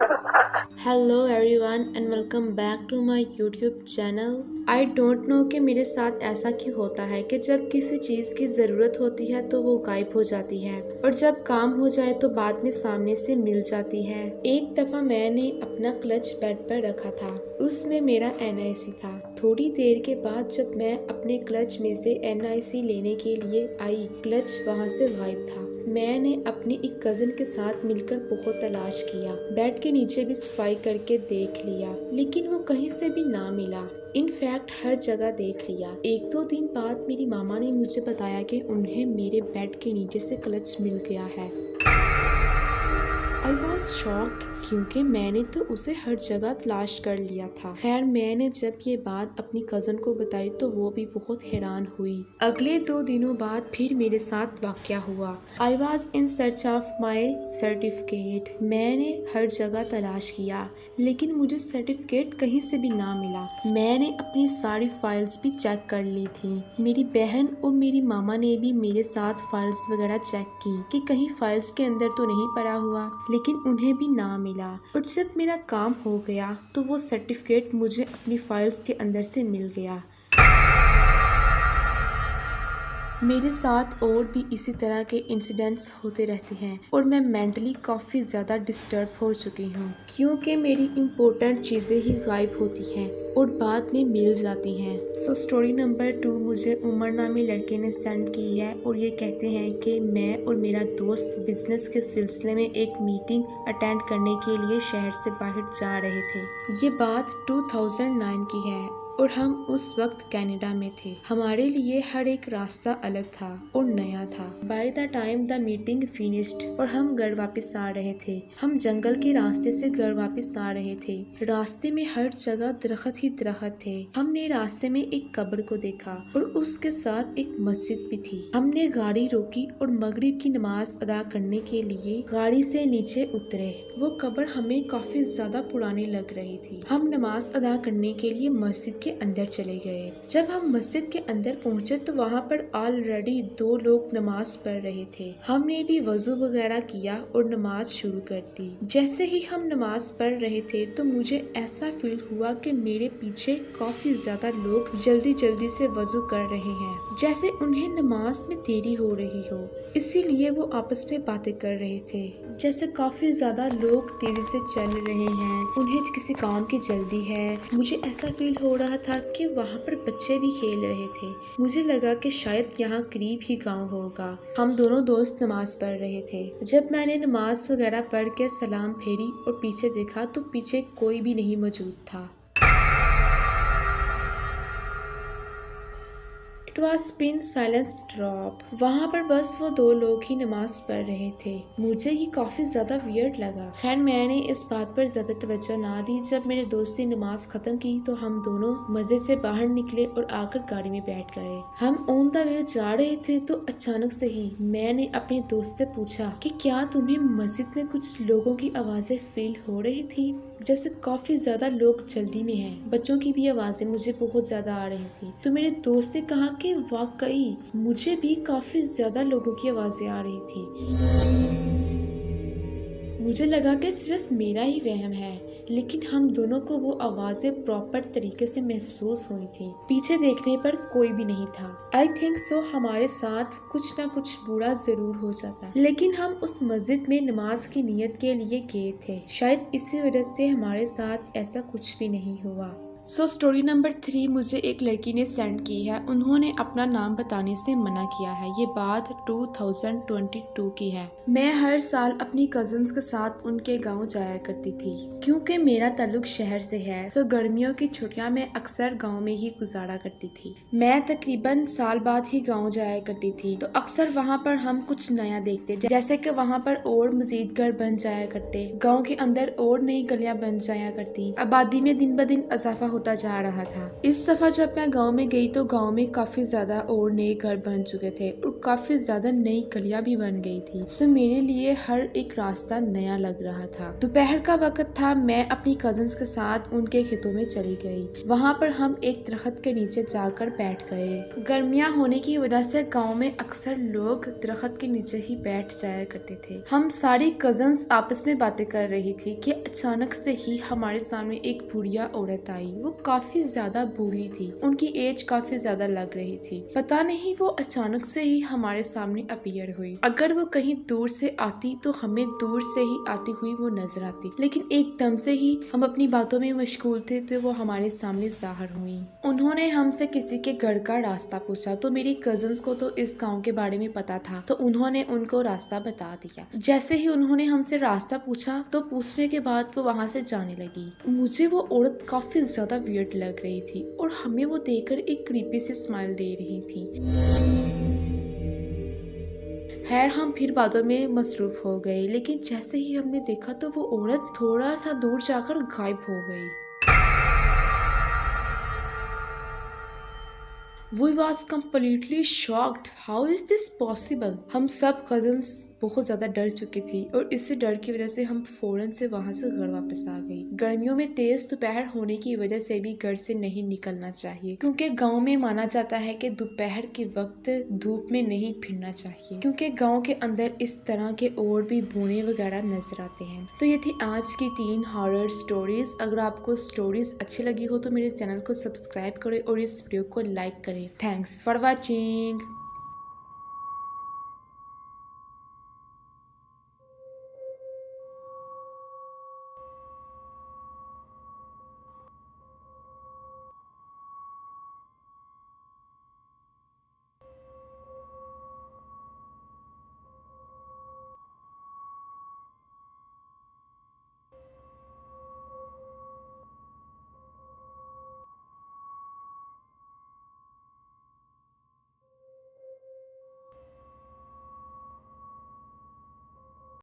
Hello everyone and welcome back to my YouTube channel. I don't know कि मेरे साथ ऐसा क्यों होता है कि जब किसी चीज़ की ज़रूरत होती है तो वो गायब हो जाती है और जब काम हो जाए तो बाद में सामने से मिल जाती है। एक दफ़ा मैंने अपना क्लच बेड पर रखा था, उसमें मेरा NIC था। थोड़ी देर के बाद जब मैं अपने क्लच में से NIC लेने के लिए आई, क्लच वहाँ से गायब था। मैंने अपनी एक कज़न के साथ मिलकर बहुत तलाश किया, बेड के नीचे भी सफाई करके देख लिया, लेकिन वो कहीं से भी ना मिला। इनफैक्ट हर जगह देख लिया। 1-2 दिन बाद मेरी मामा ने मुझे बताया कि उन्हें मेरे बेड के नीचे से क्लच मिल गया है। आई वॉज शॉक्ड क्योंकि मैंने तो उसे हर जगह तलाश कर लिया था। खैर, मैंने जब ये बात अपनी कज़न को बताई तो वो भी बहुत हैरान हुई। अगले 2 दिनों बाद फिर मेरे साथ वाक़या हुआ। I was in search of my certificate. मैंने हर जगह तलाश किया, लेकिन मुझे सर्टिफिकेट कहीं से भी ना मिला। मैंने अपनी सारी फाइल्स भी चेक कर ली थी। मेरी बहन और मेरी मामा ने भी मेरे साथ फाइल्स वगैरह चेक की कि कहीं फाइल्स के अंदर तो नहीं पड़ा हुआ, लेकिन उन्हें भी ना मिला। और जब मेरा काम हो गया तो वो सर्टिफिकेट मुझे अपनी फाइल्स के अंदर से मिल गया। मेरे साथ और भी इसी तरह के इंसिडेंट्स होते रहते हैं और मैं मेंटली काफ़ी ज़्यादा डिस्टर्ब हो चुकी हूँ, क्योंकि मेरी इम्पोर्टेंट चीज़ें ही गायब होती हैं और बाद में मिल जाती हैं। सो स्टोरी नंबर 2 मुझे उमर नामी लड़के ने सेंड की है और ये कहते हैं कि मैं और मेरा दोस्त बिजनेस के सिलसिले में एक मीटिंग अटेंड करने के लिए शहर से बाहर जा रहे थे। ये बात 2009 की है और हम उस वक्त कनाडा में थे। हमारे लिए हर एक रास्ता अलग था और नया था। By the time the meeting finished और हम घर वापस आ रहे थे, हम जंगल के रास्ते से घर वापस आ रहे थे। रास्ते में हर जगह दरख्त ही दरख्त थे। हमने रास्ते में एक कब्र को देखा और उसके साथ एक मस्जिद भी थी। हमने गाड़ी रोकी और मगरिब की नमाज अदा करने के लिए गाड़ी से नीचे उतरे। वो कब्र हमें काफी ज्यादा पुरानी लग रही थी। हम नमाज अदा करने के लिए मस्जिद के अंदर चले गए। जब हम मस्जिद के अंदर पहुंचे तो वहाँ पर ऑलरेडी 2 लोग नमाज पढ़ रहे थे। हमने भी वजू वगैरह किया और नमाज शुरू कर दी। जैसे ही हम नमाज पढ़ रहे थे तो मुझे ऐसा फील हुआ कि मेरे पीछे काफी ज्यादा लोग जल्दी जल्दी से वजू कर रहे हैं, जैसे उन्हें नमाज में देरी हो रही हो। इसीलिए वो आपस में बातें कर रहे थे, जैसे काफी ज्यादा लोग तेजी से चल रहे हैं, उन्हें किसी काम की जल्दी है। मुझे ऐसा फील हो रहा था कि वहाँ पर बच्चे भी खेल रहे थे। मुझे लगा कि शायद यहाँ करीब ही गांव होगा। हम दोनों दोस्त नमाज पढ़ रहे थे। जब मैंने नमाज वगैरह पढ़ के सलाम फेरी और पीछे देखा तो पीछे कोई भी नहीं मौजूद था। It was pin silence drop. वहाँ पर बस वो 2 लोग ही नमाज पढ़ रहे थे। मुझे ये काफी ज्यादा वियर्ड लगा। खैर, मैंने इस बात पर ज्यादा तवज्जो ना दी। जब मेरे दोस्त ने नमाज खत्म की तो हम दोनों मस्जिद से बाहर निकले और आकर गाड़ी में बैठ गए। हम ऑन द वे जा रहे थे तो अचानक से ही मैंने अपने दोस्त से पूछा कि क्या तुम्हें मस्जिद में कुछ लोगों की आवाजें फील हो रही थी, जैसे काफी ज्यादा लोग जल्दी में हैं। बच्चों की भी आवाजें मुझे बहुत ज्यादा आ रही थी। तो मेरे दोस्त ने कहा कि वाकई मुझे भी काफी ज्यादा लोगों की आवाजें आ रही थी। मुझे लगा कि सिर्फ मेरा ही वहम है, लेकिन हम दोनों को वो आवाजें प्रॉपर तरीके से महसूस हुई थी। पीछे देखने पर कोई भी नहीं था। आई थिंक सो हमारे साथ कुछ ना कुछ बुरा जरूर हो जाता, लेकिन हम उस मस्जिद में नमाज की नियत के लिए गए थे। शायद इसी वजह से हमारे साथ ऐसा कुछ भी नहीं हुआ। सो स्टोरी नंबर 3 मुझे एक लड़की ने सेंड की है। उन्होंने अपना नाम बताने से मना किया है। ये बात 2022 की है। मैं हर साल अपनी कजन्स के साथ उनके गांव जाया करती थी, क्योंकि मेरा ताल्लुक शहर से है। सो गर्मियों की छुट्टियां मैं अक्सर गांव में ही गुजारा करती थी। मैं तकरीबन साल बाद ही गांव जाया करती थी, तो अक्सर वहाँ पर हम कुछ नया देखते, जैसे कि वहाँ पर और मजीद घर बन जाया करते, गाँव के अंदर और नई गलियां बन जाया करती, आबादी में दिन ब दिन इजाफा होता जा रहा था। इस दफा जब मैं गांव में गई तो गांव में काफी ज्यादा और नए घर बन चुके थे और काफी ज्यादा नई गलियां भी बन गई थी। सो मेरे लिए हर एक रास्ता नया लग रहा था। दोपहर का वक्त था। मैं अपनी कजिन्स के साथ उनके खेतों में चली गई। वहाँ पर हम एक दरख्त के नीचे जाकर बैठ गए। गर्मियाँ होने की वजह से गाँव में अक्सर लोग दरख्त के नीचे ही बैठ जाया करते थे। हम सारी कजिन्स आपस में बातें कर रही थी कि अचानक से ही हमारे सामने एक बुढ़िया औरत आई। वो काफी ज्यादा बूढ़ी थी। उनकी एज काफी ज्यादा लग रही थी। पता नहीं वो अचानक से ही हमारे सामने अपीयर हुई। अगर वो कहीं दूर से आती तो हमें दूर से ही आती हुई वो नजर आती, लेकिन एकदम से ही हम अपनी बातों में मशगूल थे तो वो हमारे सामने ज़ाहिर हुई। उन्होंने हमसे किसी के घर का रास्ता पूछा तो मेरी कजिन्स को तो इस गांव के बारे में पता था तो उन्होंने उनको रास्ता बता दिया। जैसे ही उन्होंने हमसे रास्ता पूछा तो पूछने के बाद वो वहां से जाने लगी। मुझे वो औरत काफी ज्यादा वियर्ड लग रही थी और हमें वो देखकर एक क्रीपी सी स्माइल दे रही थी। खैर हम फिर बातों में मसरूफ हो गए, लेकिन जैसे ही हमने देखा तो वो औरत थोड़ा सा दूर जाकर गायब हो गई। We was completely shocked. How is this possible? हम सब कजिन्स बहुत ज्यादा डर चुकी थी और इसी डर की वजह से हम फौरन से वहां से घर वापस आ गई। गर्मियों में तेज दोपहर होने की वजह से भी घर से नहीं निकलना चाहिए, क्योंकि गांव में माना जाता है कि दोपहर के वक्त धूप में नहीं फिरना चाहिए, क्योंकि गांव के अंदर इस तरह के और भी बूढ़े वगैरह नजर आते हैं। तो ये थी आज की 3 हॉरर स्टोरीज। अगर आपको स्टोरीज अच्छी लगी हो तो मेरे चैनल को सब्सक्राइब करें और इस वीडियो को लाइक करें। Thanks for watching.